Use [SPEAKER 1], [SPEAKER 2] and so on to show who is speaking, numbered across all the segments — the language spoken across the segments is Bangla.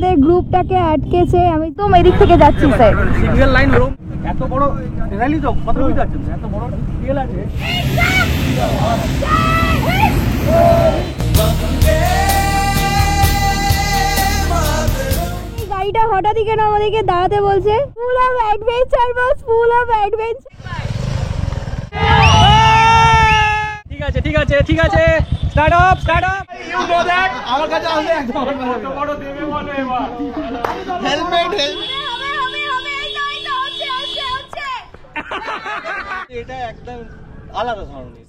[SPEAKER 1] আমাদের গ্রুপটাকে আটকেছে। আমি তো এদিক থেকে যাচ্ছি স্যার।
[SPEAKER 2] সিঙ্গেল লাইন রোম এত বড় র্যালি তো কত বুঝতে পারছেন এত বড় সিঙ্গেল আছে।
[SPEAKER 1] গাড়িটা হঠাৎই কেন আমাদেরকে দাঁড়াতে বলছে? Full of adventure boss, full of adventure.
[SPEAKER 2] ঠিক আছে ঠিক আছে ঠিক আছে, start up start up. You know that আমার কাছে আসলে একদম কত বড় দেবে বলে এবার হেলমেট এটা একদম আলাদা ধরনের।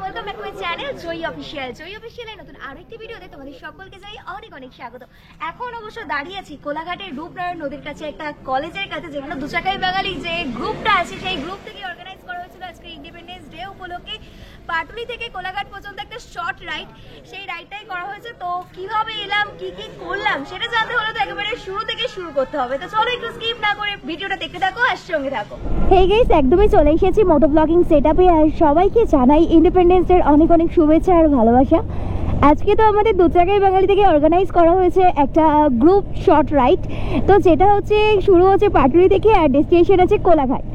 [SPEAKER 1] Welcome back to my channel Joyee official. Joyee অফিসিয়ালের নতুন আরেকটি ভিডিওতে তোমাদের সকলকে জানাই অনেক অনেক স্বাগত। এখন অবশ্য দাঁড়িয়ে আছি কোলাঘাটের রূপনারায়ণ নদীর কাছে একটা কলেজের কাছে, যেখানে দু চাকায় বাঙালি যে গ্রুপটা আছে সেই গ্রুপ থেকে অর্গানাইজ করা হয়েছিল আজকে ইন্ডিপেন্ডেন্স ডে উপলক্ষে পাটুলি থেকে কোলাঘাট পর্যন্ত একটা শর্ট রাইড, সেই রাইডটাই করা হয়েছে। তো কিভাবে এলাম, কি কি করলাম সেটা জানতে হলে তো একেবারে শুরু থেকে শুরু করতে হবে। তো চলো একটু স্কিপ না করে ভিডিওটা দেখতে থাকো আর সঙ্গে থাকো। হেই গাইস, একদমই চলে এসেছি মোটো ব্লগিং সেটআপে, আর সবাইকে জানাই ইন্ডিপেন্ডেন্স ডের অনেক অনেক শুভেচ্ছা আর ভালোবাসা। আজকে তো আমাদের দু চাকায় বাঙালি থেকে অর্গানাইজ করা হয়েছে একটা গ্রুপ শর্ট রাইড, তো যেটা হচ্ছে শুরু হচ্ছে পাটুলি থেকে আর ডেস্টিনেশন আছে কোলাঘাট।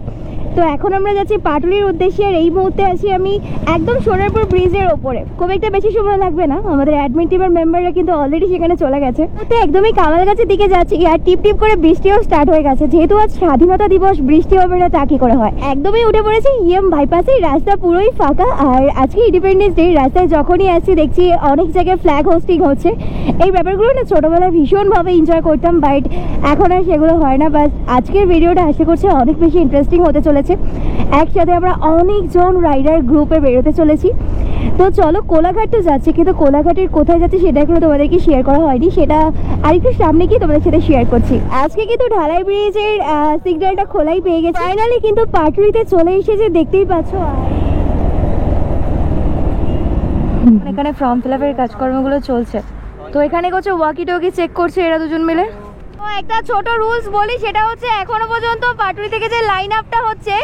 [SPEAKER 1] তো এখন আমরা যাচ্ছি পাটুলির উদ্দেশ্যে, আর এই মুহূর্তে আছি আমি একদম সোনারপুর ব্রিজের ওপরে। খুব একটা বেশি সময় লাগবে না, আমাদের অ্যাডমিন টিমের মেম্বাররা কিন্তু অলরেডি সেখানে চলে গেছে। তো একদমই কামালগাছির দিকে যাচ্ছি, আর টিপ টিপ করে বৃষ্টিও স্টার্ট হয়ে গেছে। যেহেতু আজ স্বাধীনতা দিবস, বৃষ্টি হবে না তা কি করে হয়। একদমই উঠে পড়েছি ইএম বাইপাসে, রাস্তা পুরোই ফাঁকা। আর আজকে ইন্ডিপেন্ডেন্স ডে, রাস্তায় যখনই আসছি দেখছি অনেক জায়গায় ফ্ল্যাগ হোস্টিং হচ্ছে। এই ব্যাপারগুলো না ছোটোবেলায় ভীষণভাবে এনজয় করতাম, বাট এখন আর সেগুলো হয় না। বাট আজকের ভিডিওটা আশা করছি অনেক বেশি ইন্টারেস্টিং হতে চলেছে। একসাথে আমরা অনেকজন রাইডার গ্রুপে বেরোতে চলেছি। তো চলো, কোলাঘাট তো যাচ্ছি, কিন্তু কোলাঘাটের কোথায় যাচ্ছি সেটা কিন্তু তোমাদেরকে শেয়ার করা হয়নি, সেটা আরেকটু সামনে গিয়ে তোমাদের সাথে শেয়ার করছি। আজকে কিন্তু ঢালাই ব্রিজের সিগন্যালটা খোলাই পেয়ে গেছে ফাইনালি, কিন্তু পাটুলিতে চলে এসেছে, দেখতেই পাচ্ছ। এখানে ফর্ম ফিল আপের কাজকর্মগুলো চলছে, তো এখানে হচ্ছে ওয়াকি টকি চেক করছে এরা দুজন মিলে। তো একটা ছোট রুলস বলি, সেটা হচ্ছে এখনো পর্যন্ত পাটুলি থেকে যে লাইন আপটা হচ্ছে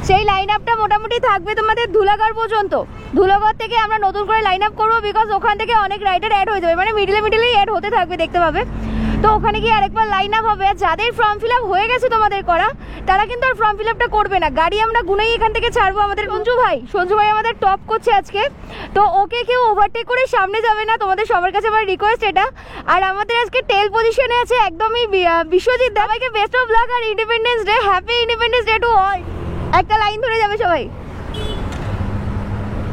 [SPEAKER 1] সেই লাইন আপটা মোটামুটি থাকবে তোমাদের ধুলাগড় পর্যন্ত। ধুলাগড় থেকে আমরা নতুন করে লাইন আপ করবো, বিকজ ওখান থেকে অনেক রাইডার অ্যাড হয়ে যাবে, মানে মিডিলেই অ্যাড হতে থাকবে, দেখতে পাবে। তো ওখানে গিয়ে আরেকবার লাইন আপ হবে। আর যাদের ফর্ম ফিল আপ হয়ে গেছে তোমাদের করা, তারা কিন্তু আর ফর্ম ফিল আপটা করবে না। গাড়ি আমরা গুনেই এখান থেকে ছাড়বো। আমাদের সঞ্জু ভাই আমাদের টপ করছে আজকে, তো ওকে কেউ ওভারটেক করে সামনে যাবে না, তোমাদের সবার কাছে আমার রিকোয়েস্ট এটা। আর আমাদের আজকে টেল পজিশনে আছে একদমই বিশ্বজিৎ দা। সবাইকে বেস্ট অফ লাক আর independence day, happy independence day to all. একটা লাইন ধরে যাবে সবাই।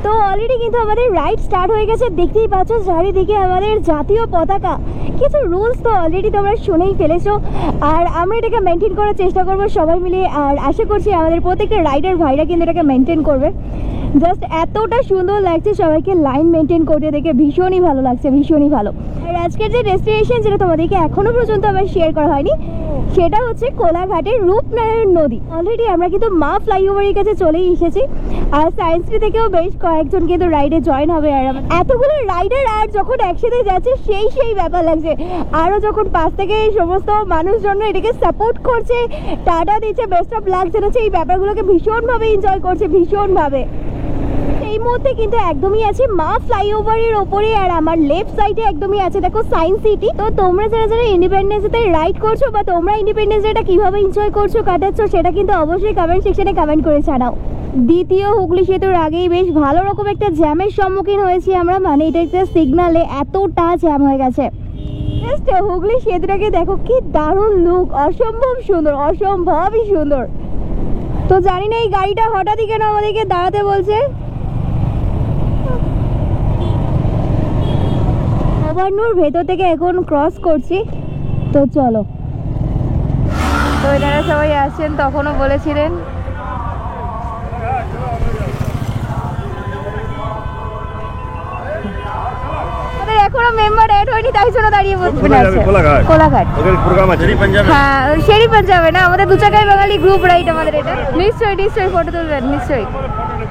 [SPEAKER 1] তো অলরেডি কিন্তু আমাদের রাইড স্টার্ট হয়ে গেছে, দেখতেই পাচ্ছ চারিদিকে আমাদের জাতীয় পতাকা। কিছু রুলস তো অলরেডি তোমরা শুনেই ফেলেছো, আর আমরা এটাকে মেনটেন করার চেষ্টা করবো সবাই মিলে। আর আশা করছি আমাদের প্রত্যেকটা রাইডার ভাইরা কিন্তু এটাকে মেনটেন করবে। জাস্ট এতটা সুন্দর লাগছে সবাইকে লাইন মেনটেন করতে দেখে, ভীষণই ভালো লাগছে, ভীষণই ভালো। আর আজকের যে ডেস্টিনেশন, যেটা তোমাদেরকে এখনো পর্যন্ত আমার শেয়ার করা হয়নি, সেটা হচ্ছে কোলাঘাটের রূপনারায়ণ নদী। অলরেডি আমরা কিন্তু মা ফ্লাইওভারের কাছে চলেই এসেছি, আর সায়েন্স সিটি থেকেও বেশ কয়েকজন কিন্তু রাইডে জয়েন হবে। আর এতগুলো রাইডার আর যখন একসাথে যাচ্ছে সেই ব্যাপার লাগছে। আরও যখন পাশ থেকে সমস্ত মানুষজন এটাকে সাপোর্ট করছে, টাটা দিচ্ছে, বেস্ট অফ লাক জানাচ্ছে, এই ব্যাপারগুলোকে ভীষণভাবে এনজয় করছে, ভীষণভাবে। এই মুহূর্তে কিন্তু একদমই আছে মা ফ্লাইওভারের ওপরে, আর আমার লেফট সাইডে একদমই আছে দেখো সায়েন্স সিটি। তো তোমরা যারা ইন্ডিপেন্ডেন্স ডে রাইড করছো, বা তোমরা ইন্ডিপেন্ডেন্স ডেটা কিভাবে এনজয় করছো, কাটাচ্ছ, সেটা কিন্তু অবশ্যই কমেন্ট সেকশনে কমেন্ট করে জানাও। দ্বিতীয় হুগলি সেতুর আগেই বেশ ভালো রকম একটা জ্যামের সম্মুখীন হয়েছি আমরা, মানে এটা একটা সিগনালে এতটা জ্যাম হয়ে গেছে। জাস্ট হুগলি সেতুটাকে দেখো, কি দারুণ লুক, অসম্ভব সুন্দর, অসম্ভবই সুন্দর। তো জানি না এই গাড়িটা হঠাৎই কেন আমাদেরকে দাঁড়াতে বলছে। ওভারনোর ভেতর থেকে এখন ক্রস করছি, তো চলো। তো এনারা সবাই আসছেন, তখনও বলেছিলেন। এখনো মেম্বার অ্যাড হয়নি, তাই জন্য দাঁড়িয়ে বলছি। কোলাঘাট হ্যাঁ, শেরি পাঞ্জাবে না, আমাদের দু চাকায় বাঙালি গ্রুপ রাইড আমাদের এটা। নিশ্চয়ই ফটো তুলবেন, নিশ্চয়ই।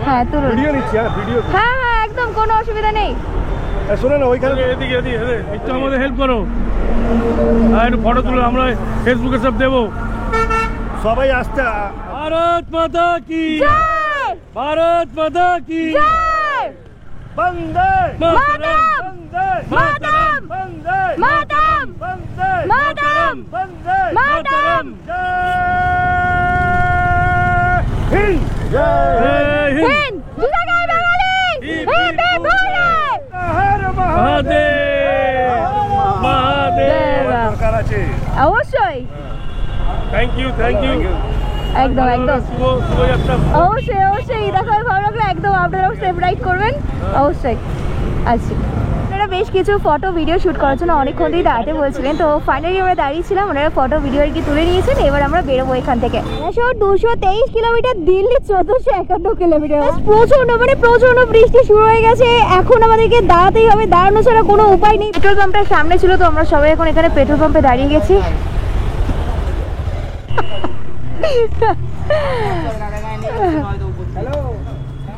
[SPEAKER 1] হ্যাঁ তুলুন, হ্যাঁ একদম কোনো অসুবিধা নেই।
[SPEAKER 3] শোনো না, ওইখানে এদিকে একটু আমাদের হেল্প করো, একটু ফটো তুলো, আমরা ফেসবুকে সব দেবো। সবাই আসতে। ভারত মাতা কি জয়, ভারত মাতা কি জয়। বন্দে
[SPEAKER 1] মাতরম!
[SPEAKER 3] বন্দে
[SPEAKER 1] মাতরম!
[SPEAKER 3] বন্দে
[SPEAKER 1] মাতরম!
[SPEAKER 3] বন্দে
[SPEAKER 1] মাতরম!
[SPEAKER 3] বন্দে
[SPEAKER 1] মাতরম!
[SPEAKER 3] জয় হিন্দ জয় হিন্দ
[SPEAKER 1] হিন্দ! জুলাগায় বাঙালি! হিন্দ ভোলে!
[SPEAKER 3] হর মহাদেব মহাদেব দরকার আছে
[SPEAKER 1] অবশ্যই
[SPEAKER 3] থ্যাংক ইউ
[SPEAKER 1] একদম একদম
[SPEAKER 3] শুভযাত্রা
[SPEAKER 1] অবশ্যই অবশ্যই দেখা ভালো লাগলো একদম আপনারাও সেফ রাইড করবেন অবশ্যই আচ্ছা আপনারা বেশ কিছু ফটো ভিডিও শ্যুট করার জন্য অনেকক্ষণ দিয়ে দাঁড়াতে বলছিলেন তো ফাইনালি আমরা দাঁড়িয়েছিলাম ওনারা ফটো ভিডিও আর কি তুলে নিয়েছেন এবার আমরা বেরোবো এখান থেকে 223 কিলোমিটার দিল্লি 1451 কিলোমিটার প্রচন্ড বৃষ্টি শুরু হয়ে গেছে এখন আমাদেরকে দাঁড়াতেই হবে দাঁড়ানো ছাড়া কোনো উপায় নেই পেট্রোল পাম্পটার সামনে ছিল তো আমরা সবাই এখন এখানে পেট্রোল পাম্পে দাঁড়িয়ে গেছি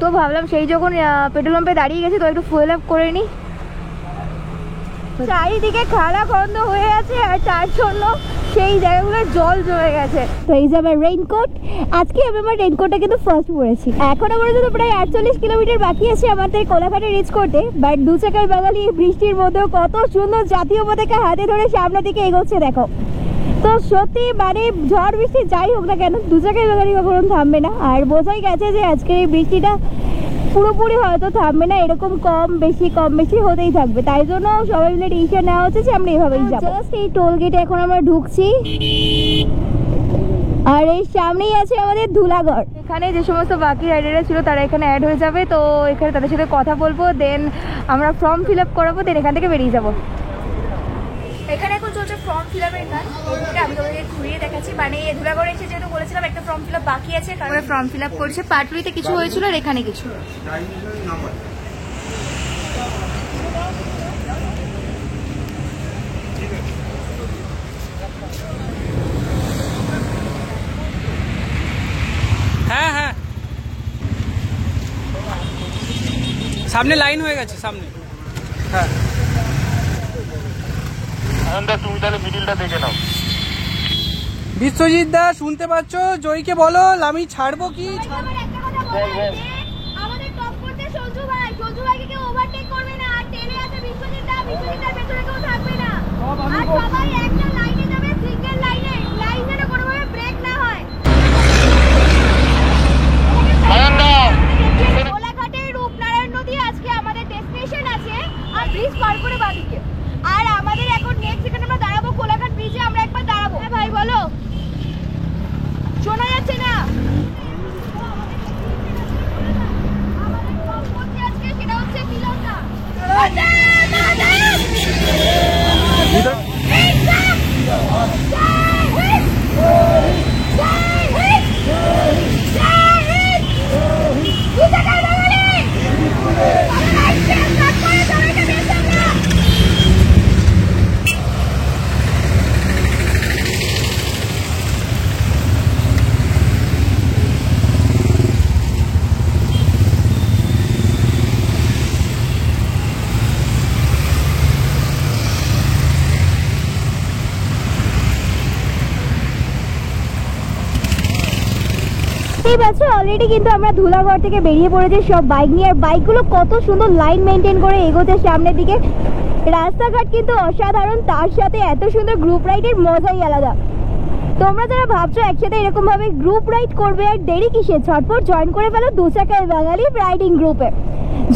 [SPEAKER 1] তো ভাবলাম সেই যখন পেট্রোল পাম্পে দাঁড়িয়ে গেছি তো একটু ফুয়েল আপ করে নিই চারিদিকে খালা খন্দ হয়ে আছে আর তার জন্য সেই জায়গাগুলো জল জমে গেছে তো এই যে আমার রেইনকোট আজকে আমি আমার রেইনকোটটা কিন্তু ফার্স্ট পরেছি এখনো পর্যন্ত প্রায় 48 কিলোমিটার বাকি আছে আমাদের কোলাঘাটে রিচ করতে বাট দু চাকার বাঙালি বৃষ্টির মধ্যেও কত সুন্দর জাতীয় পতাকা হাতে ধরে সামনের দিকে এগোচ্ছে দেখো তো সত্যি মানে ঝড় বৃষ্টি যাই হোক না কেন দু চাকার বাঙালি কখনো থামবে না আর বোঝাই গেছে যে আজকে এই বৃষ্টিটা পুরোপুরি হয়তো থামবে না এরকম কম বেশি হতেই থাকবে তাই জন্য সবাই মিলে ডিসিশন নেওয়া হচ্ছে যে আমরা এভাবেই যাবো জাস্ট এই টোল গেটে এখন আমরা ঢুকছি আর এই সামনেই আছে আমাদের ধুলাগড় এখানে যে সমস্ত বাকি রাইডাররা ছিল তারা এখানে অ্যাড হয়ে যাবে তো এখানে তাদের সাথে কথা বলবো দেন আমরা ফর্ম ফিল আপ করাবো দেন এখান থেকে বেরিয়ে যাবো এখানে এখন চলছে ফর্ম ফিল আপের কাজ আমি তোমাদেরকে ঘুরিয়ে দেখাচ্ছি মানে ধুলাগড়ে এসে যেহেতু বলেছিলাম একটা ফর্ম ফিল আপ বাকি আছে কারণ ফর্ম ফিল আপ করছে পাটুলিতে কিছু হয়েছিল আর এখানে কিছু
[SPEAKER 2] হ্যাঁ হ্যাঁ সামনে লাইন হয়ে গেছে সামনে হ্যাঁ
[SPEAKER 3] তুমি তাহলে মিডিলটা দেখে নাও
[SPEAKER 2] বিশ্বজিৎ দা শুনতে পাচ্ছ জয়কে বলো আমি ছাড়বো কি
[SPEAKER 1] আমাদের টপ করতে সঞ্জু ভাইকে কেউ ওভারটেক করবে না আর টেনে আছে বিশ্বজিৎদার পেছনে কেউ থাকবে না আর সবাই একটা লাইনে যাবে সিঙ্গেল লাইনে যেন কোনোভাবে ব্রেক না হয় কোলাঘাটের রূপনারায়ণ নদী আজকে আমাদের ডেস্টিনেশন আছে আর ব্রিজ পার করে বাদিকে আর আমাদের এখন নেক্সট এখানে আমরা দাঁড়াবো কোলাঘাট ব্রিজে আমরা একবার দাঁড়াবো ভাই বলো শোনা যাচ্ছে না আমাদের টপ করতে আজকে সেটা হচ্ছে মিলনদা অলরেডি কিন্তু আমরা ধুলাগড় থেকে বেরিয়ে পড়েছি সব বাইক নিয়ে আর বাইকগুলো কত সুন্দর লাইন মেনটেন করে এগোচ্ছে সামনের দিকে রাস্তাঘাট কিন্তু অসাধারণ তার সাথে এত সুন্দর গ্রুপ রাইডের মজাই আলাদা তোমরা যারা ভাবছো একসাথে এরকম ভাবে গ্রুপ রাইড করবে আর দেরি কিসে ঝটপট জয়েন করে ফেলো দু চাকায় বাঙালি রাইডিং গ্রুপে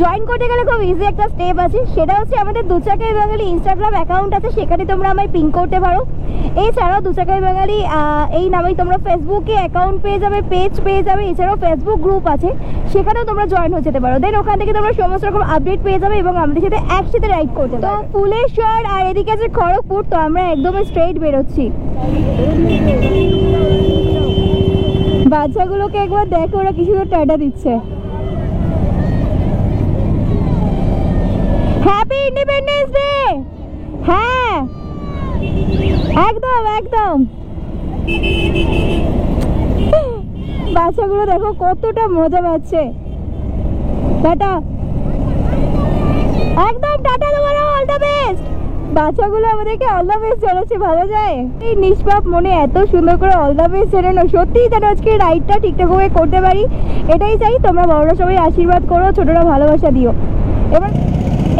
[SPEAKER 1] জয়েন করতে গেলে খুব ইজি একটা স্টেপ আছে সেটা হচ্ছে আমাদের দু চাকায় বাঙালি ইনস্টাগ্রাম অ্যাকাউন্ট আছে সেখানে তোমরা আমায় পিং করতে পারো এছাড়াও দু চাকায় বাঙালি এই নামেই তোমরা ফেসবুকে অ্যাকাউন্ট পেয়ে যাবে এছাড়াও ফেসবুক গ্রুপ আছে সেখানেও তোমরা জয়েন হয়ে যেতে পারো দেন ওখান থেকে তোমরা সমস্ত রকম আপডেট পেয়ে যাবে এবং আমাদের সাথে একসাথে রাইড করতে তো ফুলেশ্বর আর এদিকে আছে খড়গপুর তো আমরা একদম স্ট্রেট বেরোচ্ছি বাচ্চাগুলোকে একবার দেখো ওরা কিছু টাটা দিচ্ছে হ্যাপি ইন্ডিপেন্ডেন্স ডে হ্যাঁ একদম বাচ্চাগুলো দেখো কতটা মজা পাচ্ছে টাটা একদম টাটা তোমার অল দ্য বেস্ট বাচ্চাগুলো আমাদেরকে অল দ্য বেস্ট জানাচ্ছে ভাবা যায় এই নিষ্পাপ মনে এত সুন্দর করে অল দ্য বেস্ট জানানো সত্যিই যেন আজকে রাইডটা ঠিকঠাক ভাবে করতে পারি এটাই চাই তোমরা বড়রা সবাই আশীর্বাদ করো ছোটরা ভালোবাসা দিও এবার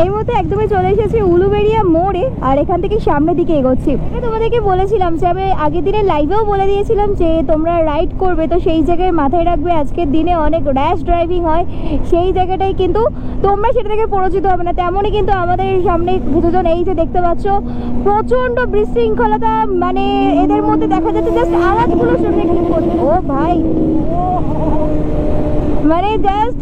[SPEAKER 1] এই মুহূর্তে একদমই চলে এসেছি উলুবেড়িয়া মোড়ে, আর এখান থেকে সামনের দিকে এগোচ্ছি। তোমাদেরকে বলেছিলাম যে আমি আগের দিনের লাইভেও বলে দিয়েছিলাম যে তোমরা রাইড করবে, তো সেই জায়গায় মাথায় রাখবে আজকের দিনে অনেক র্যাশ ড্রাইভিং হয়, সেই জায়গাটাই কিন্তু তোমরা সেটা থেকে পরিচিত হবে না। তেমনই কিন্তু আমাদের সামনে কিছুজন এই যে দেখতে পাচ্ছ প্রচন্ড বিশৃঙ্খলতা, মানে এদের মধ্যে দেখা যাচ্ছে জাস্ট আওয়াজগুলো শুনে ও ভাই, মানে জাস্ট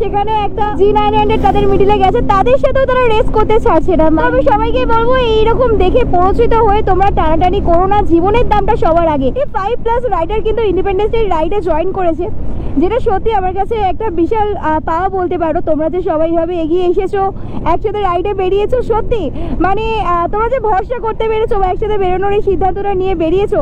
[SPEAKER 1] সেখানে একটা G900 তাদের মিডিলে গেছে, তাদের সাথেও তারা রেস করতে ছাড়ছে না। আমি সবাইকে বলবো এইরকম দেখে পরিচিত হয়ে তোমরা টানাটানি করো না, জীবনের দামটা সবার আগে। 5+ রাইডার কিন্তু ইন্ডিপেন্ডেন্স ডে রাইডে জয়েন করেছে, যেটা সত্যি আমার কাছে একটা বিশাল পাওয়া বলতে পারো। তোমরা যে সবাই ভাবে এগিয়ে এসেছো, একসাথে রাইডে বেরিয়েছো, সত্যি মানে তোমরা যে ভরসা করতে পেরেছো বা একসাথে বেরোনোর এই সিদ্ধান্তটা নিয়ে বেরিয়েছো,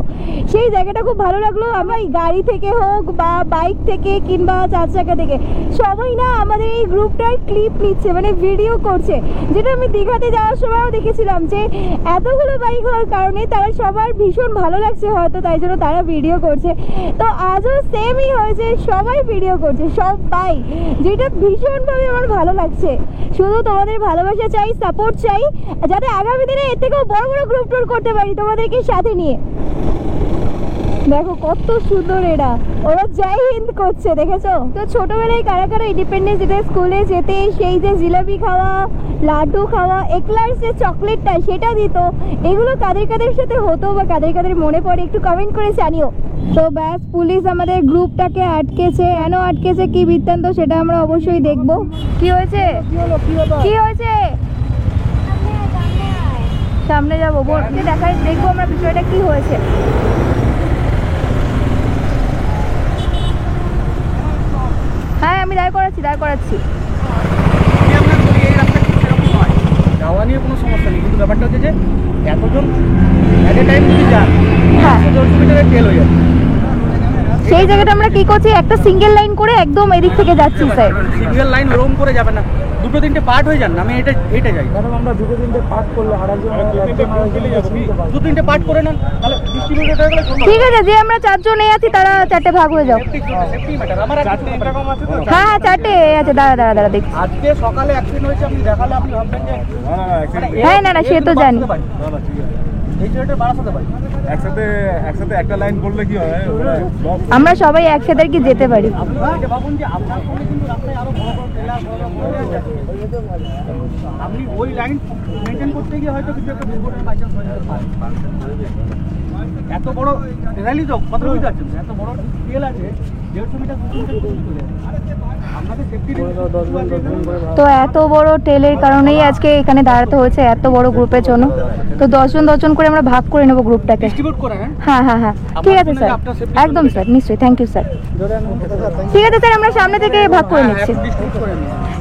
[SPEAKER 1] সেই জায়গাটা খুব ভালো লাগলো। আমরা গাড়ি থেকে হোক বা বাইক থেকে কিংবা 4 চাকা থেকে সবাই না আমাদের এই গ্রুপটার ক্লিপ নিচ্ছে, মানে ভিডিও করছে, যেটা আমি দীঘাতে যাওয়ার সময়ও দেখেছিলাম যে এতগুলো বাইক হওয়ার কারণে তারা সবার ভীষণ ভালো লাগছে হয়তো, তাই জন্য তারা ভিডিও করছে। তো আজও সেমই হয়েছে, সবাই ভিডিও করছে সবাই, যেটা ভীষণভাবে আমার ভালো লাগছে। শুধু তোমাদের ভালোবাসা চাই, সাপোর্ট চাই, যাতে আগামী দিনে এর থেকেও বড় বড় গ্রুপ ট্যুর করতে পারি তোমাদেরকে সাথে নিয়ে। দেখো কত সুন্দর এরা, ওরা জয় হিন্দ করছে, দেখেছো তো? ছোটবেলায় কারা কারা ইন্ডিপেন্ডেন্স ডে স্কুলে যেতে সেই যে জিলাপি খাওয়া, লাড্ডু খাওয়া, একলার্স যে চকলেটটা সেটা দিত, এগুলো কাদের কাদের সাথে হতো বা কাদের কাদের মনে পড়ে একটু কমেন্ট করে জানিও। তো ব্যাস, পুলিশ আমাদের গ্রুপটাকে আটকেছে, কেন আটকেছে, কি বৃত্তান্ত সেটা আমরা অবশ্যই দেখব। কি হয়েছে, কি হয়েছে? সামনে যাবো, বোর্ডকে দেখাই, দেখবো আমরা বিষয়টা কি হয়েছে। হ্যাঁ আমি দাঁড় করাচ্ছি।
[SPEAKER 2] যাওয়া নিয়ে কোনো সমস্যা নেই, কিন্তু ব্যাপারটা হচ্ছে যে এতজন এট এ টাইম যদি যান,
[SPEAKER 1] হ্যাঁ
[SPEAKER 2] 100 মিটারের তেল হয়ে যাবে।
[SPEAKER 1] সেই জায়গাটা আমরা কি করছি, একটা সিঙ্গেল লাইন করে একদম এদিক থেকে যাচ্ছি স্যার।
[SPEAKER 2] সিঙ্গেল লাইন রোম করে যাবে না, 2-3টে পার্ট হয়ে যান। আমি এটা যাই,
[SPEAKER 3] আমরা 2-3টে পার্ট করলে আর একজন
[SPEAKER 2] 2-3টে পার্ট করে নেন, তাহলে ডিস্ট্রিবিউটেড হয়ে গেলে
[SPEAKER 1] ঠিক আছে। যে আমরা 4 জন আছি তারা 4টে ভাগ হয়ে যাও।
[SPEAKER 2] Safety matter. আমার এরকম আছে তো।
[SPEAKER 1] হ্যাঁ 4টে আছে, দাঁড়া দেখছি।
[SPEAKER 2] আজকে সকালে অ্যাক্সিডেন্ট হয়েছে, আপনি দেখালে আপনি ভাববেন যে
[SPEAKER 1] হ্যাঁ না সে তো জানি।
[SPEAKER 2] এই ছেলেটা বাড়াতে পারি,
[SPEAKER 3] একসাথে একটা লাইন করলে কি হয়,
[SPEAKER 1] আমরা সবাই একসাথে আর কি যেতে পারি।
[SPEAKER 2] আপনি এটা ভাবুন যে আপনার ফোনে কিন্তু রাস্তায় আরো বড় বড় ট্রেলার, আপনি ওই লাইন মেনটেন করতে গিয়ে হয়তো কিছু একটা দুর্ঘটনা বাই চান্স হয়ে যেতে পারে। এত বড় র্যালি তো কত বুঝতে পারছেন, এত বড় তেল আছে, 150 মিটার 200 মিটার চলে যাবে। আপনাদের সেফটি
[SPEAKER 1] তো এত বড় টেলের কারণেই আজকে এখানে দাঁড়াতে হয়েছে, এত বড় গ্রুপের জন্য। তো 10 জন করে আমরা ভাগ করে নেবো গ্রুপটাকে।
[SPEAKER 2] ডিস্ট্রিবিউট করে নেন।
[SPEAKER 1] হ্যাঁ ঠিক আছে স্যার, একদম স্যার, নিশ্চয়ই, থ্যাংক ইউ স্যার। ঠিক আছে স্যার, আমরা সামনে থেকে ভাগ করে নিচ্ছি।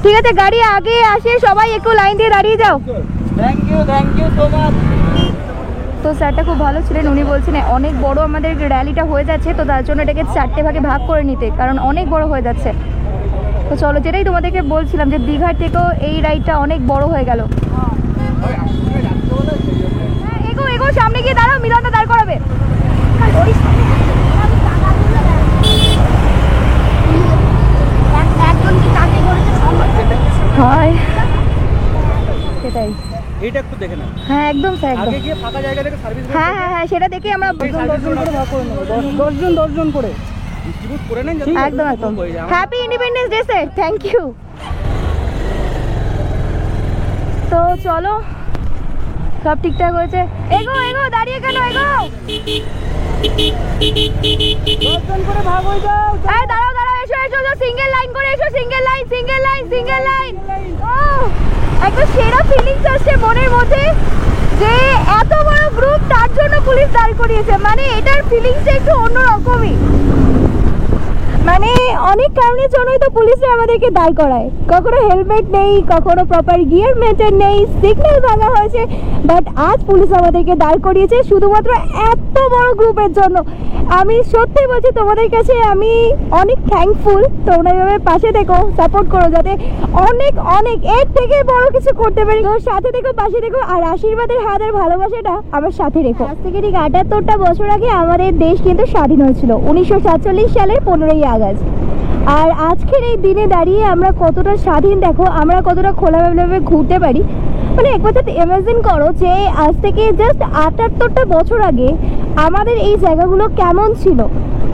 [SPEAKER 1] ঠিক আছে, গাড়ি আগে আসে, সবাই একটু লাইন দিয়ে দাঁড়িয়ে যাও।
[SPEAKER 2] Thank you so much.
[SPEAKER 1] তো স্যারটা খুব ভালো ছিলেন, উনি বলছেন অনেক বড় আমাদের র্যালিটা হয়ে যাচ্ছে, তো তার জন্য এটাকে 4টে ভাগে ভাগ করে নিতে, কারণ অনেক বড় হয়ে যাচ্ছে। তো চলো, যেটাই তোমাদেরকে বলছিলাম যে দীঘার থেকেও এই রাইডটা অনেক বড় হয়ে গেল। এগো সামনে গিয়ে দাঁড়াও, মিলনটা দাঁড় করাবে। হয় সেটাই,
[SPEAKER 2] এটা একটু দেখে নাও।
[SPEAKER 1] হ্যাঁ একদম স্যার, একদম।
[SPEAKER 2] আগে গিয়ে ফাঁকা জায়গা থেকে সার্ভিস
[SPEAKER 1] হ্যাঁ সেটা দেখে আমরা
[SPEAKER 2] 10 জন করে ভাগ করে নেব, 10 জন করে ডিস্ট্রিবিউট করে নেন।
[SPEAKER 1] একদম happy independence day sir, thank you. তো চলো, সব ঠিকঠাক হয়েছে। এগো দাঁড়িয়ে কেন, এগো
[SPEAKER 2] 10 জন করে ভাগ হয়ে যাও।
[SPEAKER 1] এই দাঁড়াও, এসো সিঙ্গেল লাইন করে এসো, সিঙ্গেল লাইন। ও একটা সেরা ফিলিংস আসছে মনের মধ্যে যে এত বড় গ্রুপ, তার জন্য পুলিশ দাঁড় করিয়েছে, মানে এটার ফিলিংসটা একটু অন্যরকমই। মানে অনেক কারণের জন্যই তো পুলিশরা আমাদেরকে দাঁড় করায়, কখনো হেলমেট নেই, কখনো প্রপার গিয়ার মেনটেন নেই, সিগন্যাল ভাঙা হয়েছে, বাট আজ পুলিশ আমাদেরকে দাঁড় করিয়েছে শুধুমাত্র এত বড় গ্রুপের জন্য। আমি সত্যি বলছি তোমাদের কাছে আমি অনেক থ্যাঙ্কফুল, তোমরা এভাবে পাশে থেকো, সাপোর্ট করো, যাতে অনেক এর থেকে বড় কিছু করতে পারি। তোর সাথে থেকো, পাশে থেকো, আর আশীর্বাদের হাত আর ভালোবাসাটা আমার সাথে রেখো। আজ থেকে ঠিক 78টা বছর আগে আমাদের দেশ কিন্তু স্বাধীন হয়েছিল, 1947 সালের 15ই আগস্ট। আর আজকের এই দিনে দাঁড়িয়ে আমরা কতটা স্বাধীন, দেখো আমরা কতটা খোলামেলাভাবে ঘুরতে পারি। মানে একবার যাতে ইমাজিন করো যে আজ থেকে জাস্ট 78টা বছর আগে আমাদের এই জায়গাগুলো কেমন ছিল।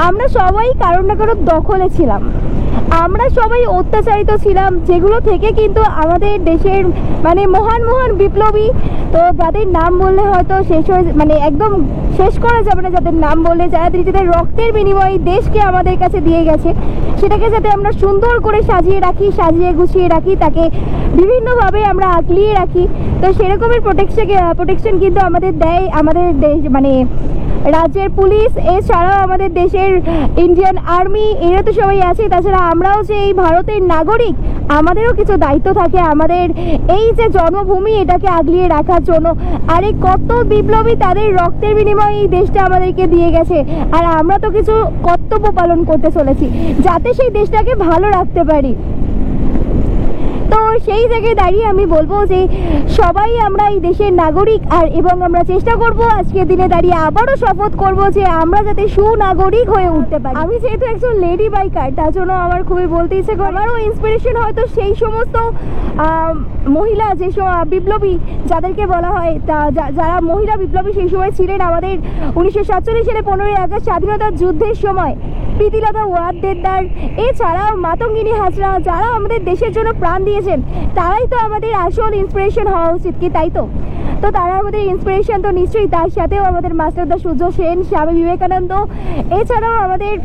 [SPEAKER 1] আমরা সবাই কারোর না কারোর দখলে ছিলাম, আমরা সবাই অত্যাচারিত ছিলাম, যেগুলো থেকে কিন্তু আমাদের দেশের মানে মহান মহান বিপ্লবী, তো যাদের নাম বললে হয়তো শেষ হয়ে মানে একদম শেষ করা যাবে না, যাদের নাম বললে, যারা নিজেদের রক্তের বিনিময়ে দেশকে আমাদের কাছে দিয়ে গেছে, সেটাকে যাতে আমরা সুন্দর করে সাজিয়ে রাখি, সাজিয়ে গুছিয়ে রাখি, তাকে বিভিন্নভাবে আমরা আগলিয়ে রাখি। তো সেরকমের প্রোটেকশন কিন্তু আমাদের দেয় আমাদের দেশ, মানে রাজ্যের পুলিশ, এছাড়াও আমাদের দেশের ইন্ডিয়ান আর্মি, এরা তো সবাই আছে। তাছাড়া আমরাও যে এই ভারতের নাগরিক, আমাদেরও কিছু দায়িত্ব থাকে আমাদের এই যে জন্মভূমি এটাকে আগলিয়ে রাখার জন্য। আরে কত বিপ্লবী তাদের রক্তের বিনিময়ে এই দেশটা আমাদেরকে দিয়ে গেছে, আর আমরা তো কিছু কর্তব্য পালন করতে চলেছি যাতে সেই দেশটাকে ভালো রাখতে পারি। তো সেই জায়গায় দাঁড়িয়ে আমি বলবো যে সবাই আমরা এই দেশের নাগরিক, আর এবং আমরা চেষ্টা করব আজকের দিনে দাঁড়িয়ে আবারও শপথ করব যে আমরা যাতে সুনাগরিক হয়ে উঠতে পারি। আমি যেহেতু একজন লেডি বাইকার, তার জন্য আমার খুবই বলতে ইচ্ছে করে, আমারও ইন্সপিরেশন হয়তো সেই সমস্ত মহিলা যে বিপ্লবী যাদেরকে বলা হয়, যারা মহিলা বিপ্লবী সেই সময় ছিলেন আমাদের 1947 সালে 15ই আগস্ট স্বাধীনতার যুদ্ধের সময়, প্রীতিলতা ওয়াদ্দেদার, এছাড়াও মাতঙ্গিনী হাজরা, যারা আমাদের দেশের জন্য প্রাণ দিয়েছেন, তারাই তো আমাদের আসল ইন্সপিরেশন হওয়া উচিত কি, তাই তো? তো তারা আমাদের ইন্সপিরেশন তো নিশ্চয়ই, তার সাথেও আমাদের মাস্টারদা সূর্য সেন, স্বামী বিবেকানন্দ, এছাড়াও আমাদের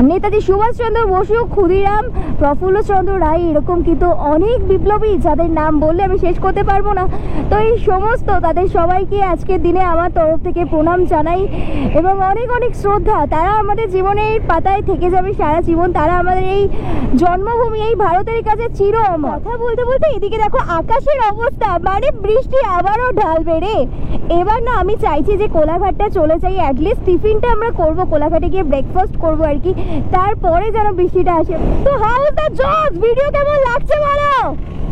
[SPEAKER 1] নেতাজি সুভাষচন্দ্র বসু, ক্ষুদিরাম, প্রফুল্লচন্দ্র রায়, এরকম কিন্তু অনেক বিপ্লবী যাদের নাম বললে আমি শেষ করতে পারবো না। তো এই সমস্ত তাদের সবাইকে আজকের দিনে আমার তরফ থেকে প্রণাম জানাই এবং অনেক অনেক শ্রদ্ধা। তারা আমাদের জীবনের পাতায় থেকে যাবে সারা জীবন, তারা আমাদের এই জন্মভূমি এই ভারতের কাছে চির অমর। কথা বলতে বলতে এদিকে দেখো আকাশের অবস্থা, মানে বৃষ্টি আবারও ঢালবে রে। এবার না আমি চাইছি যে কোলাঘাটটা চলে যাই, অ্যাটলিস্ট টিফিনটা আমরা করবো, কোলাঘাটে গিয়ে ব্রেকফাস্ট করবো আর কি, তারপরে যেন বৃষ্টিটা আসে। তো হাউ ইজ দ্য জজ, ভিডিও কেমন লাগছে বলো,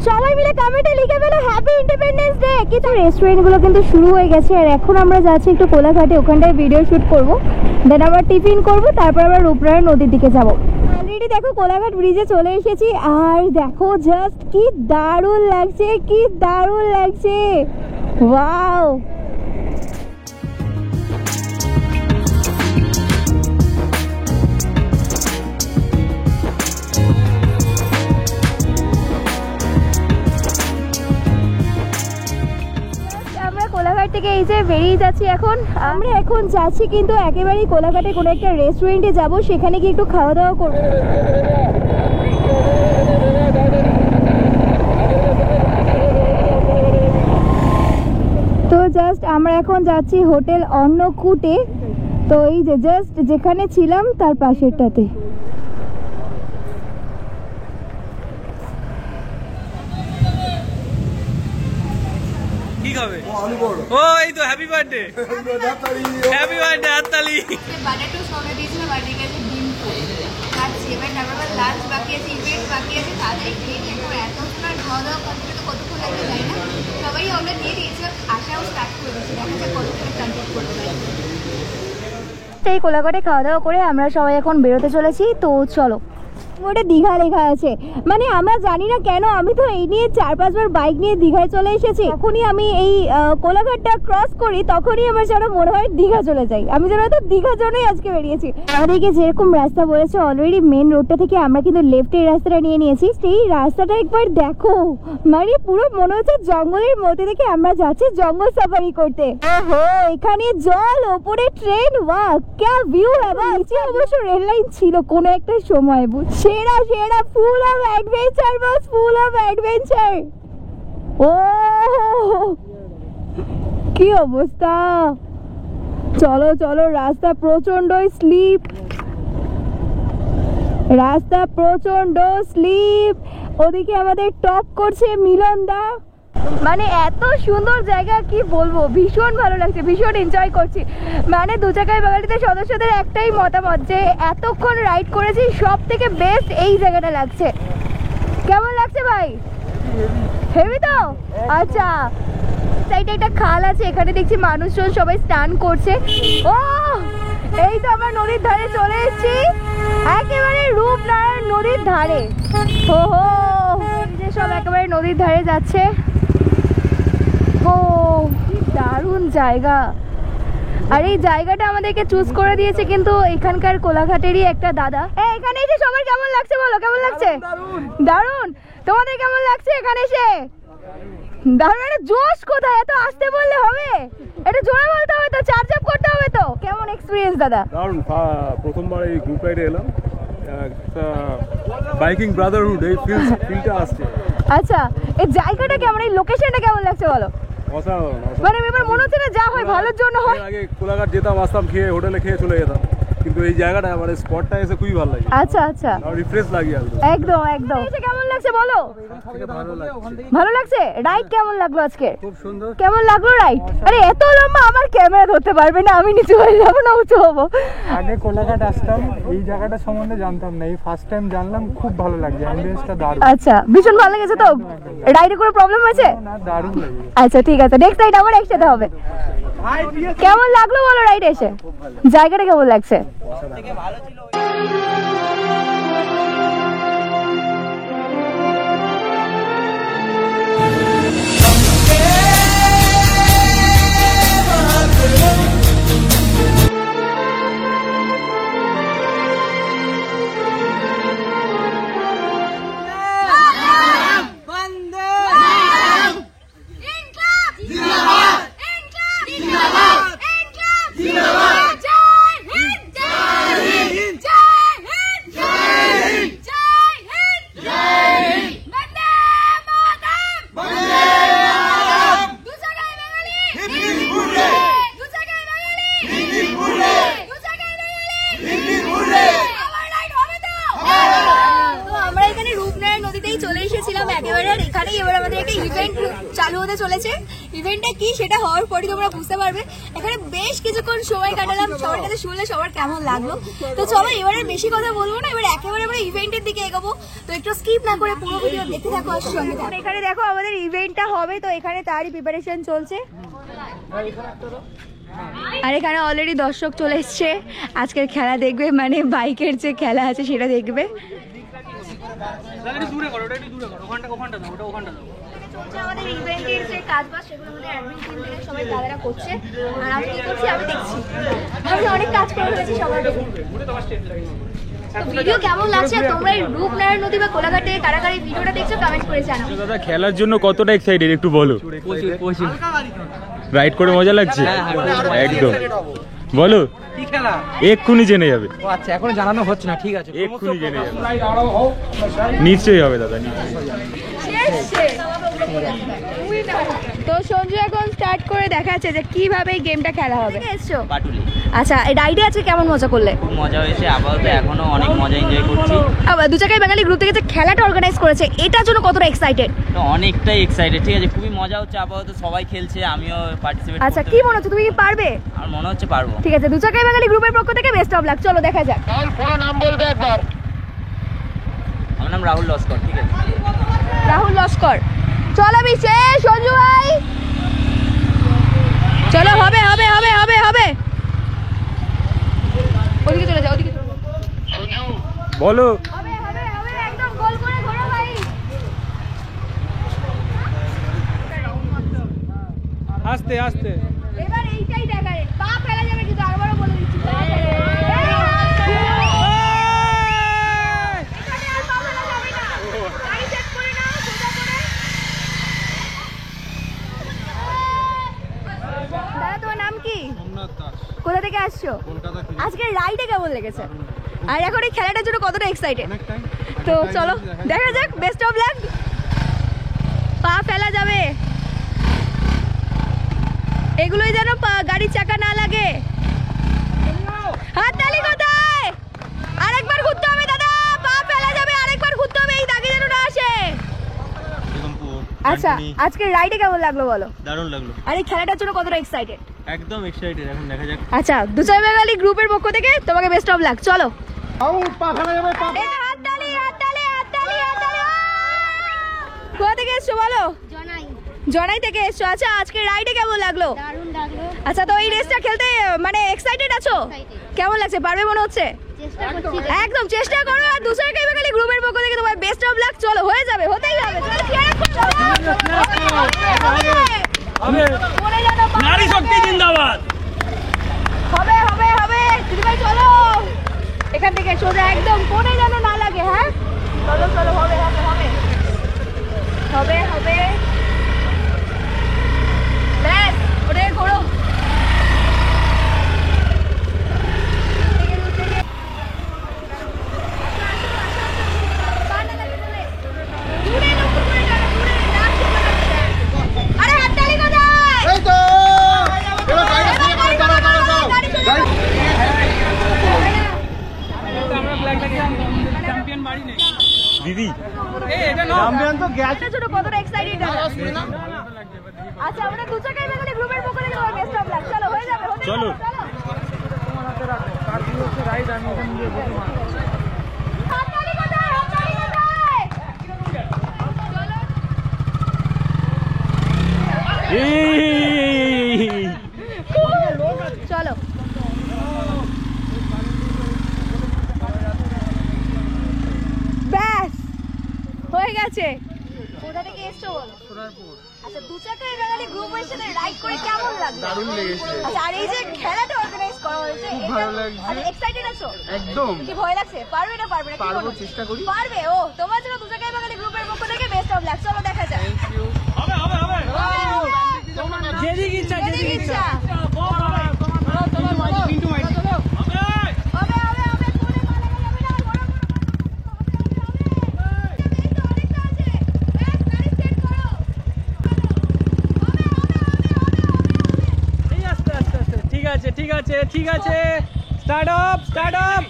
[SPEAKER 1] সবাই মিলে কমেন্টে লিখে ফেলো হ্যাপি ইন্ডিপেন্ডেন্স ডে। কিন্তু রেস্টুরেন্টগুলো কিন্তু শুরু হয়ে গেছে, আর এখন আমরা যাচ্ছি একটু কোলাঘাটে, ওখানটায় ভিডিও শুট করবো, দেন আবার টিফিন করবো, তারপর আবার রূপনারায়ণ নদীর দিকে যাবো। অলরেডি দেখো কোলাঘাট ব্রিজে চলে এসেছি, আর দেখো জাস্ট কি দারুণ লাগছে, কি দারুণ লাগছে, ওয়াও। কোলাঘাট থেকে এই যে বেরিয়ে যাচ্ছি এখন, আমরা এখন যাচ্ছি কিন্তু একেবারেই কোলাঘাটে কোনো একটা রেস্টুরেন্টে যাব, সেখানে গিয়ে একটু খাওয়া দাওয়া করব। তো জাস্ট আমরা এখন যাচ্ছি হোটেল অন্নকূটে, তো এই যে জাস্ট যেখানে ছিলাম তার পাশেরটাতে।
[SPEAKER 2] কি খাবে? ও এই তো হ্যাপি বার্থডে, হ্যাপি বার্থডে হাততালি।
[SPEAKER 1] বানাটো সঙ্গে দিয়েছিল, বাড়ি গেছে ডিম খাচ্ছি, এবার তারপর লাঞ্চ বাকি আছে, ইভেন্ট বাকি আছে, তাদের খেয়ে এরপর এত সময় খাওয়া দাওয়া করতে তো কতক্ষণ লাগবে যায় না, সবাই আমরা দিয়ে দিয়েছি, আসাও স্টার্ট করে দিচ্ছি, দেখা যাক কতক্ষণে কমপ্লিট করতে পারি। এই কোলাঘাটে খাওয়া দাওয়া করে আমরা সবাই এখন বেরোতে চলেছি, তো চলো। ওটা দীঘা লেখা আছে, মানে আমরা জানি না কেন, আমি তো এই নিয়ে 4-5 বার বাইক নিয়ে দীঘায় চলে এসেছি, তখনই আমি এই কোলাঘাটটা ক্রস করি, তখনই আমার যেন মনে হয় দীঘা চলে যাই, আমি যেন তো দীঘার জন্যই আজকে বেরিয়েছি। আমাদেরকে যেরকম রাস্তা বলেছে অলরেডি মেন রোডটা থেকে আমরা কিন্তু লেফটের রাস্তাটা নিয়ে নিয়েছি। এই রাস্তাটা একবার দেখো, মানে পুরো মনে হচ্ছে জঙ্গলের মধ্যে থেকে আমরা যাচ্ছি জঙ্গল সাফারি করতে। ওহো, এখানে জল, ওপরে ট্রেন, ওয়াও क्या ভিউ है। নিচে অবশ্য রেল লাইন ছিল কোনো একটা সময়, সেরা সেরা, full of adventure, boss full of adventure. ও কি অবস্থা, চলো চলো, রাস্তা প্রচন্ড স্লিপ, রাস্তা প্রচন্ড স্লিপ, ওদিকে আমাদের টপ করছে মিলনদা। মানে এত সুন্দর জায়গা কি বলবো, ভীষণ ভালো লাগছে, ভীষণ এনজয় করছি। মানে দু চাকায় বাঙালিতে সদস্যদের একটাই মতামত যে এতক্ষণ রাইড করেছি সব থেকে বেস্ট এই জায়গাটা লাগছে। কেমন লাগছে ভাই? হেভি তো? আচ্ছা, সাইডে একটা খাল আছে, এখানে দেখছি মানুষজন সবাই স্নান করছে। ও এই তো আমরা নদীর ধারে চলে এসেছি, একেবারে রূপনারায়ণ নদীর ধারে। ওহো, যে সব একেবারে নদীর ধারে যাচ্ছে। ও কি দারুণ জায়গা। আর এই জায়গাটা আমাদেরকে চুজ করে দিয়েছে কিন্তু এখানকার কোলাঘাটেরই একটা দাদা। এখানে এসে সবার কেমন লাগছে বলো, কেমন লাগছে? দারুণ। তোমাদের কেমন লাগছে এখানে এসে? দারুণ। একটা জোশ কোথায়, এত আসতে বললে হবে? এটা জোরে বলতে হবে তো, চার্জ আপ করতে হবে তো। কেমন এক্সপিরিয়েন্স দাদা?
[SPEAKER 4] দারুণ। প্রথমবার এই গ্রুপ রাইডে এলাম, একটা বাইকিং ব্রাদারহুড এই ফিলটা আসছে।
[SPEAKER 1] আচ্ছা, এই জায়গাটা কেমন, এই লোকেশনটা কেমন লাগছে বলো?
[SPEAKER 4] অসাধারণ।
[SPEAKER 1] মানে এবার মনে হচ্ছে না যা হয় ভালোর জন্য হয়।
[SPEAKER 4] এর আগে কোলাঘাট যেতাম, আসতাম, খেয়ে হোটেলে খেয়ে চলে যেতাম, কিন্তু এই জায়গাটা মানে স্পটটা এসে খুবই ভালো লাগে।
[SPEAKER 1] আচ্ছা আচ্ছা,
[SPEAKER 4] রিফ্রেশ লাগে
[SPEAKER 1] একদম একদম। কেমন লাগছে বলো? ভালো লাগছে। রাইড কেমন লাগলো আজকে?
[SPEAKER 2] খুব সুন্দর।
[SPEAKER 1] কেমন লাগলো রাইড? আরে এত লম্বা আমার ক্যামেরা ধরতে পারবে না, আমি নিচু হয়ে যাবো না উঁচু হবো।
[SPEAKER 5] আগে কোলাঘাট আসতাম, এই জায়গাটা সম্বন্ধে জানতাম না, এই ফার্স্ট টাইম জানলাম। খুব ভালো লাগছে, অ্যাম্বিয়েন্সটা দারুণ।
[SPEAKER 1] আচ্ছা, ভীষণ ভালো লেগেছে তো? রাইডে কোনো প্রবলেম আছে?
[SPEAKER 5] না, দারুণ লাগে।
[SPEAKER 1] আচ্ছা ঠিক আছে, নেক্সট রাইড আবার একসাথে হবে। কেমন লাগলো বলো রাইড এসে? জায়গাটা কেমন লাগছে? চালু হতে চলেছে। ইভেন্টটা কি সেটা হওয়ার পরই তোমরা বুঝতে পারবে। এখানে বেশ কিছুক্ষণ সময় কাটালাম, সবার কাছে শুনলে সবার কেমন লাগলো। তো চলো এবারে বেশি কথা বলবো না, এবার একেবারে আমরা ইভেন্টের দিকে এগোবো। তো একটু স্কিপ না করে পুরো ভিডিও দেখতে থাকো আর সঙ্গে থাকো। এখানে দেখো আমাদের ইভেন্টটা হবে, তো এখানে তারই প্রিপারেশন চলছে। আর এখানে অলরেডি দর্শক চলে এসছে, আজকের খেলা দেখবে, মানে বাইকের যে খেলা আছে সেটা দেখবে। আমাদের ইভেন্টের যে কাজবাজ সেগুলো আমাদের অ্যাডমিন টিম থেকে সবাই দাদারা করছে, আর আমি কি করছি আমি দেখছি। আমি অনেক কাজ করে ফেলেছি সবার দেখে। ভিডিও কেমন লাগছে, তোমরা এই রূপনারায়ণ নদী বা কোলাঘাটে কারা কারা এই ভিডিওটা দেখছো কমেন্ট করে জানাও।
[SPEAKER 6] দাদা খেলার জন্য কতটা এক্সাইটেড একটু বলো। রাইড করে মজা লাগছে একদম, বলো।
[SPEAKER 2] কি খেলা?
[SPEAKER 6] এক্ষুনি জেনে যাবে।
[SPEAKER 2] ও আচ্ছা, এখনো জানানো হচ্ছে না, ঠিক আছে।
[SPEAKER 6] এক্ষুনি জেনে যাবে, নিশ্চয়ই হবে দাদা।
[SPEAKER 1] তো সঞ্জু এখন স্টার্ট করে দেখাচ্ছে যে কিভাবে এই গেমটা খেলা হবে। আচ্ছা, এই রাইডে আছে কেমন মজা করলে?
[SPEAKER 7] খুব মজা হয়েছে, আপাতত এখনো অনেক মজা এনজয় করছি।
[SPEAKER 1] আবার দু জায়গায় বাঙালি গ্রুপ থেকে যে খেলাটা অর্গানাইজ করেছে এটার জন্য কতটা এক্সাইটেড?
[SPEAKER 7] তো অনেকটাই এক্সাইটেড, ঠিক আছে, খুবই মজা হচ্ছে। আপাতত সবাই খেলছে, আমিও পার্টিসিপেট।
[SPEAKER 1] আচ্ছা, কি মনে হচ্ছে, তুমি কি পারবে?
[SPEAKER 7] আর মনে হচ্ছে পারবো।
[SPEAKER 1] ঠিক আছে, দু জায়গায় বাঙালি গ্রুপের পক্ষ থেকে বেস্ট অফ লাক। চলো দেখা যাক।
[SPEAKER 7] আমার নাম রাহুল লস্কর, ঠিক আছে।
[SPEAKER 1] রাহুল লস্কর, চলো বিশেষ সঞ্জু ভাই, চলো। হবে হবে হবে হবে হবে। ওদিকে চলে যাও, ওদিকে
[SPEAKER 6] বলো।
[SPEAKER 1] হবে হবে হবে, একদম গোল করে ঘোরো ভাই।
[SPEAKER 3] আস্তে আস্তে।
[SPEAKER 1] এবার এইটাই দেখা রে, পা ফেলা যাবে কিন্তু, আরবারও বলে দিচ্ছি পা ফেলা যাবে। এখানে আর পা ফেলা যাবে না। গাড়ি চেক করে নাও সোজা করে। দাদা তোমার নাম কি? কোথা থেকে আসছো? আজকে রাইডে কেমন লেগেছে? আর এখন এই খেলাটার জন্য কতটা এক্সাইটেড? তো চলো দেখা যাক, বেস্ট অফ লাক। পা ফেলা যাবে, এগুলোই যেন গাড়ির চাকা না লাগে। হাততালি কোথায়? আরেকবার ঘুরতে হবে দাদা, পা ফেলা যাবে, আরেকবার ঘুরতে হবে, এই দাগে যেন না আসে। আচ্ছা, আজকে রাইডে কেমন লাগলো বলো?
[SPEAKER 7] দারুণ লাগলো।
[SPEAKER 1] আর এই খেলাটার জন্য কতটা এক্সাইটেড?
[SPEAKER 7] একদম এক্সাইটেড, এখন দেখা যাক।
[SPEAKER 1] আচ্ছা, দুচাই বাঙালি গ্রুপের পক্ষ থেকে তোমাকে বেস্ট অফ লাক। চলো। হাততালি হাততালি হাততালি হাততালি। কোথা থেকে এসছো বলো? জনাই থেকে এসছো। আচ্ছা আজকে রাইডে কেমন লাগলো?
[SPEAKER 8] দারুণ লাগলো,
[SPEAKER 1] আচ্ছা তো এই রেসটা খেলতে মানে এক্সাইটেড আছো? কেমন লাগছে? পারবে মনে হচ্ছে?
[SPEAKER 8] চেষ্টা করছি।
[SPEAKER 1] একদম চেষ্টা করো। আর দুসরা কাইবাকালি গ্রুপের পক্ষ থেকে তোমার বেস্ট অফ লাক। চলো হয়ে যাবে, হতেই হবে। চলো cheer up করো। পড়ে যাবে,
[SPEAKER 3] নারী শক্তি জিন্দাবাদ।
[SPEAKER 1] হবে হবে হবে। দিদিভাই চলো এখান থেকে সোজা একদম, পড়ে যেন না লাগে। হ্যাঁ চলো চলো, হবে হবে হবে হবে হবে। ব্যাস ওরে ঘোরো। আরে হাততালি কোথায়?
[SPEAKER 9] এই তো এবার গাড়ি দাঁড়াও
[SPEAKER 3] দিদি
[SPEAKER 2] চ্যাম্পিয়ন তো গ্যাস
[SPEAKER 1] এটা ছোট কতটা এক্সাইটেড আছে। আচ্ছা আমরা দু চাকায় বেগুনি গ্রুপের পক্ষ থেকে তোমার বেস্ট অফ লাক। চলো হয়ে যাবে, হতে
[SPEAKER 3] চলো।
[SPEAKER 1] হাততালি কোথায়? হাততালি কোথায়? চলো চলো। ব্যাস হয়ে গেছে। কোথা থেকে এসছো বলো? সোনারপুর। আচ্ছা দু চাকায় বেগালি গ্রুপ এর সাথে রাইড করে কেমন লাগলো?
[SPEAKER 9] দারুণ লেগেছে।
[SPEAKER 1] আচ্ছা আর এই যে খেলাটা অর্গানাইজ করা হয়েছে,
[SPEAKER 9] খুব ভালো লাগছে।
[SPEAKER 1] আচ্ছা এক্সাইটেড আছো?
[SPEAKER 9] একদম
[SPEAKER 1] কি ভয় লাগছে? পারবে না পারবে না? কি
[SPEAKER 9] পারবো,
[SPEAKER 1] বলো?
[SPEAKER 9] চেষ্টা করি।
[SPEAKER 1] পারবে। ও তোমার জন্য দু চাকায় বেগালি গ্রুপের পক্ষ থেকে বেস্ট অফ লাক। চলো দেখা যাক।
[SPEAKER 3] হবে হবে হবে।
[SPEAKER 1] যেদিকে ইচ্ছা যেদিকে ইচ্ছা।
[SPEAKER 2] ঠিক আছে ঠিক আছে ঠিক আছে। Start up start up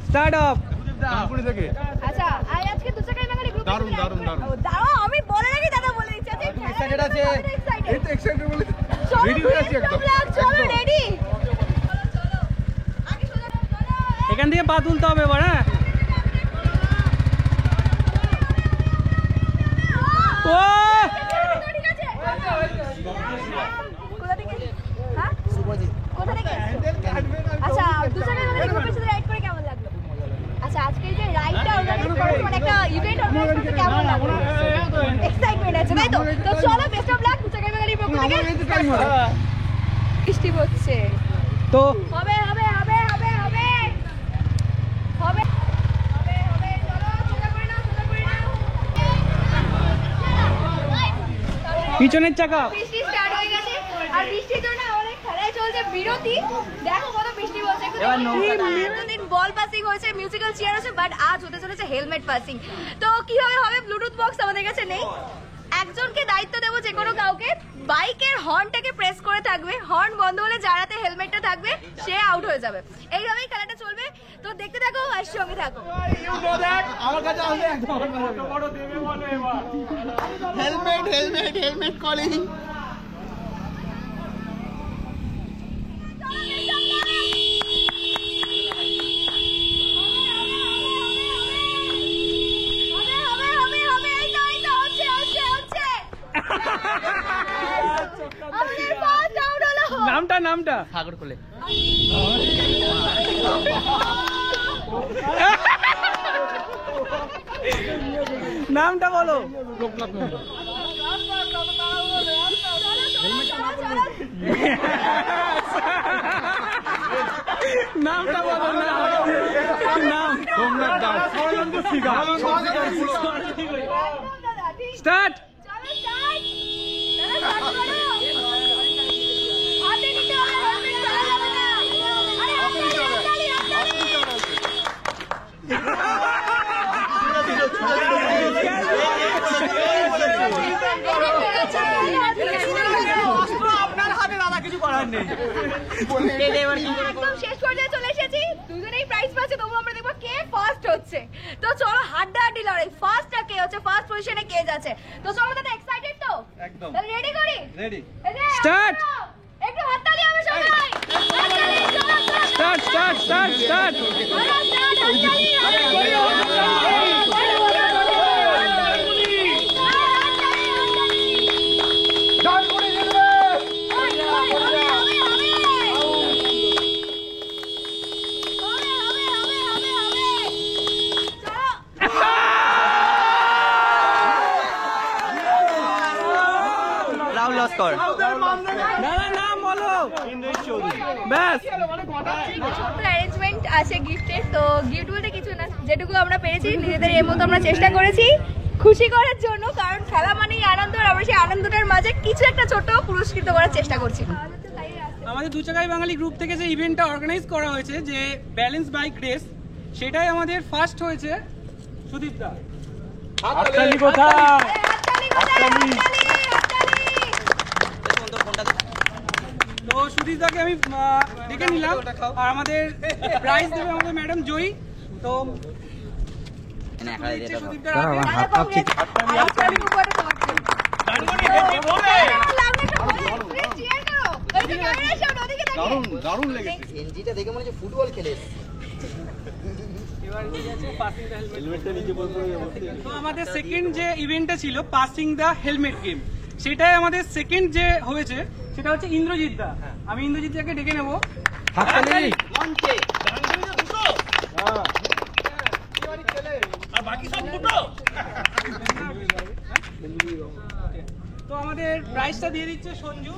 [SPEAKER 2] start up.
[SPEAKER 9] থেকে
[SPEAKER 1] আচ্ছা আই আজকে দু চাকায় বেগালি গ্রুপ
[SPEAKER 9] দারুণ, দারুণ, দারুণ।
[SPEAKER 1] দাঁড়াও আমি বলে রাখি, দাদা বলে দিচ্ছি। আচ্ছা
[SPEAKER 9] এক্সাইটেড আছে। এই তো এক্সাইটেড বলে
[SPEAKER 1] চলো
[SPEAKER 9] রেডি হয়ে আছি একদম।
[SPEAKER 1] চলো রেডি।
[SPEAKER 2] এখান থেকে পা তুলতে হবে এবার। হ্যাঁ ও
[SPEAKER 1] ঠিক আছে। কোথা থেকে? হ্যাঁ কোথা থেকে এসছো? আচ্ছা দু চাকায় বেগালি গ্রুপের সাথে রাইড করে কেমন লাগলো? আচ্ছা আজকে যে রাইডটা অর্গানাইজ করা হয়েছে, মানে একটা ইভেন্ট অর্গানাইজ করতে কেমন লাগলো? এক্সাইটমেন্ট আছে তাই তো? তো চলো বেস্ট অফ লাক দু চাকায় বেগালি পক্ষ থেকে। বৃষ্টি হচ্ছে
[SPEAKER 2] তো
[SPEAKER 1] হবে হবে হবে হবে হবে হবে হবে হবে। চলো সোজা করে নাও, সোজা করে নাও।
[SPEAKER 2] পিছনের চাকা।
[SPEAKER 1] বৃষ্টি স্টার্ট হয়ে গেছে আর বৃষ্টির জন্য আমাদের খেলায় চলছে বিরতি। দেখো কত বৃষ্টি বলছে। এতদিন বল পাসিং হয়েছে, মিউজিক্যাল চেয়ার আছে, বাট আজ হতে চলেছে হেলমেট পাসিং। তো কিভাবে হবে? ব্লুটুথ বক্স আমাদের কাছে নেই। একজনকে দায়িত্ব দেবো, যে কোনো কাউকে বাইকের হর্নটাকে প্রেস করে থাকবে। হর্ন বন্ধ হলে যারাতে হেলমেটটা থাকবে সে আউট হয়ে যাবে। এইভাবেই খেলাটা চলবে। তো দেখতে থাকো আর সঙ্গে থাকো।
[SPEAKER 9] আমার কাছে আসবে একদম। Helmet helmet helmet calling.
[SPEAKER 1] হবে হবে হবে হবে। এই তো এই তো হচ্ছে হচ্ছে হচ্ছে। আমাদের ফার্স্ট আউট হলো।
[SPEAKER 2] নামটা নামটা
[SPEAKER 7] সাগর কোলে।
[SPEAKER 2] নামটা বলো। নামটা বলো না। নাম
[SPEAKER 9] সোমনাথ দাস।
[SPEAKER 2] স্টার্ট।
[SPEAKER 1] আপনার হাতে দাদা কিছু করার নেই। একদম শেষ পর্যায়ে চলে এসেছি। দুজনেই প্রাইজ পাচ্ছে, তবু আমরা দেখবো কে ফার্স্ট হচ্ছে। তো চলো হাড্ডাহাড্ডি লড়াই। ফার্স্টটা কে হচ্ছে, ফার্স্ট পজিশনে কে যাচ্ছে। তো চলো দাদা এক্সাইটেড তো? একদম। তাহলে রেডি করি? রেডি।
[SPEAKER 2] স্টার্ট।
[SPEAKER 1] একটু হাততালি হবে সবাই।
[SPEAKER 2] Start start start start.
[SPEAKER 7] Bhaskar.
[SPEAKER 1] ছোট্ট অ্যারেঞ্জমেন্ট আছে গিফটের, তো গিফট বলতে কিছু না, যেটুকু আমরা পেরেছি নিজেদের এর মতো আমরা চেষ্টা করেছি খুশি করার জন্য, কারণ খেলা মানেই আনন্দ, আর আমরা সেই আনন্দটার মাঝে কিছু একটা ছোট পুরস্কৃত করার চেষ্টা করছি।
[SPEAKER 8] আমাদের দু চাকায় বাঙালি গ্রুপ থেকে যে ইভেন্টটা অর্গানাইজ করা হয়েছে, যে ব্যালেন্স বাইক রেস, সেটাই আমাদের ফার্স্ট হয়েছে। সুদীপ দা
[SPEAKER 3] হাততালি কোথায়?
[SPEAKER 8] তো সুদীপ দাকে আমি ডেকে নিলাম, আর আমাদের প্রাইজ দেবে আমাদের ম্যাডাম জয়ী। তো সুদীপ দার
[SPEAKER 9] দারুণ লেগেছে।
[SPEAKER 7] এনজিটা দেখে মনে হচ্ছে ফুটবল খেলে।
[SPEAKER 8] তো আমাদের সেকেন্ড যে ইভেন্টটা ছিল পাসিং দ্য হেলমেট গেম, সেটাই আমাদের সেকেন্ড যে হয়েছে, সেটা হচ্ছে ইন্দ্রজিৎ দা। আমি ইন্দ্রজিৎ দাকে ডেকে নেবো। তো আমাদের প্রাইজটা দিয়ে দিচ্ছে সঞ্জু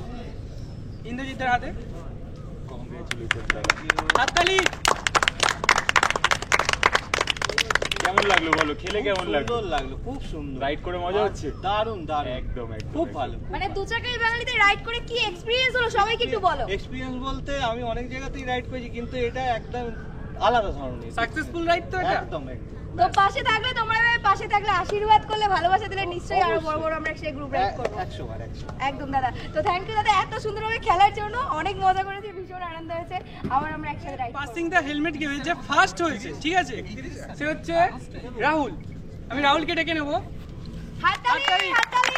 [SPEAKER 8] ইন্দ্রজিতের হাতে। হাততালি।
[SPEAKER 6] কেমন লাগলো বলো, খেলে কেমন লাগলো?
[SPEAKER 2] সুন্দর লাগলো, খুব সুন্দর।
[SPEAKER 6] রাইড করে মজা হচ্ছে?
[SPEAKER 2] দারুণ দারুণ,
[SPEAKER 6] একদম
[SPEAKER 2] খুব ভালো।
[SPEAKER 1] মানে দু চাকায় বাঙালিতে রাইড করে কি এক্সপেরিয়েন্স হলো সবাইকে একটু বলো।
[SPEAKER 2] এক্সপিরিয়েন্স বলতে আমি অনেক জায়গাতেই রাইড করেছি, কিন্তু এটা একদম আলাদা ধরনের।
[SPEAKER 8] সাকসেসফুল রাইড তো এটা।
[SPEAKER 2] একদম একদম।
[SPEAKER 1] তো পাশে থাকলে তোমরা পাশে থাকলে আশীর্বাদ করলে ভালোবাসা দিলে নিশ্চয়ই আরো বড় বড় আমরা সেই গ্রুপ রাইড করবো।
[SPEAKER 2] 100 বার 100।
[SPEAKER 1] একদম দাদা। তো থ্যাংক ইউ দাদা এত সুন্দরভাবে খেলার জন্য, অনেক মজা করেছি, ভীষণ আনন্দ হয়েছে। আবার আমরা একসাথে রাইড
[SPEAKER 8] পাসিং দ্য হেলমেট গেমে যে ফার্স্ট হয়েছে, ঠিক আছে, সে হচ্ছে রাহুল। আমি রাহুলকে ডেকে নেবো।
[SPEAKER 1] হাততালি হাততালি।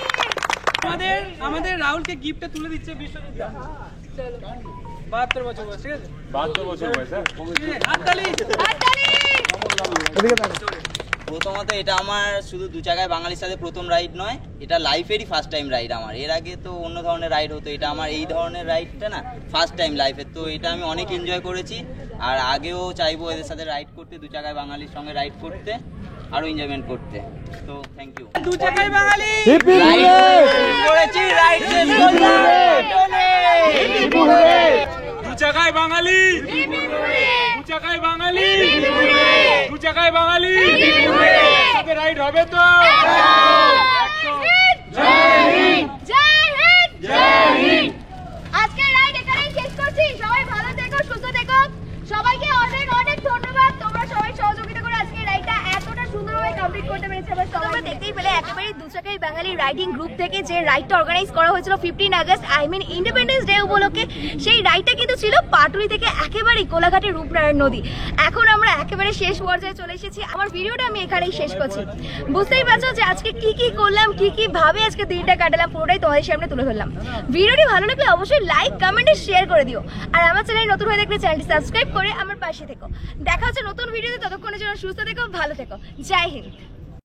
[SPEAKER 8] আমাদের রাহুলকে গিফটটা তুলে দিচ্ছে বিশ্বজিৎ দা। 72 বছর বয়স, ঠিক আছে?
[SPEAKER 6] 72 বছর বয়স, হ্যাঁ?
[SPEAKER 8] হাততালি
[SPEAKER 1] হাততালি।
[SPEAKER 7] প্রথমত এটা আমার শুধু দু চাকায় বাঙালির সাথে প্রথম রাইড নয়, এটা লাইফেরই ফার্স্ট টাইম রাইড আমার। এর আগে তো অন্য ধরনের রাইড হতো, এটা আমার এই ধরনের রাইডটা না ফার্স্ট টাইম লাইফের। তো এটা আমি অনেক এনজয় করেছি, আর আগেও চাইবো এদের সাথে রাইড করতে, দু চাকায় বাঙালির সঙ্গে রাইড করতে, আরো এনজয়মেন্ট করতে। তো থ্যাংক ইউ।
[SPEAKER 8] দু চাকায় বাঙালি
[SPEAKER 7] করেছি, রাইড শেষ করলাম।
[SPEAKER 3] দু চাকায় বাঙালি, দু চাকায় বাঙালি, দু চাকায় বাঙালি, সাথে রাইড হবে তো?
[SPEAKER 1] আজকের রাইড এখানেই শেষ করছি। সবাই ভালো থেকো, সুস্থ থেকো। সবাইকে অনেক অনেক ধন্যবাদ, তোমরা সবাই সহযোগিতা করে আজকে রাইডটা এতটা সুন্দরভাবে কমপ্লিট করতে পেরেছি। তোমরা দেখতেই পেলে একেবারে দু চাকায় বাঙালি রাইডিং গ্রুপ থেকে যে রাইডটা অর্গানাইজ করা হয়েছিল 15 আগস্ট, ইন্ডিপেন্ডেন্স ডে উপলক্ষে, সেই রাইডটা কিন্তু ছিল পাটুলি থেকে একেবারে কোলাঘাটের রূপনারায়ণ নদী। এখন আমরা একেবারে শেষ পর্যায়ে চলে এসেছি। আমার ভিডিওটা আমি এখানেই শেষ করছি। বুঝতেই পারছো যে আজকে কি কি করলাম, কি কি ভাবে আজকে দিনটা কাটালাম, পুরোটাই তোমাদের সামনে তুলে ধরলাম। ভিডিওটি ভালো লাগলে অবশ্যই লাইক, কমেন্টে শেয়ার করে দিও। আর আমার চ্যানেল নতুন হয়ে দেখলে চ্যানেলটি সাবস্ক্রাইব করে আমার পাশে থেকো। দেখা হচ্ছে নতুন ভিডিওতে, ততক্ষণের জন্য সুস্থ থেকো, ভালো থেকো। জয় হিন্দ।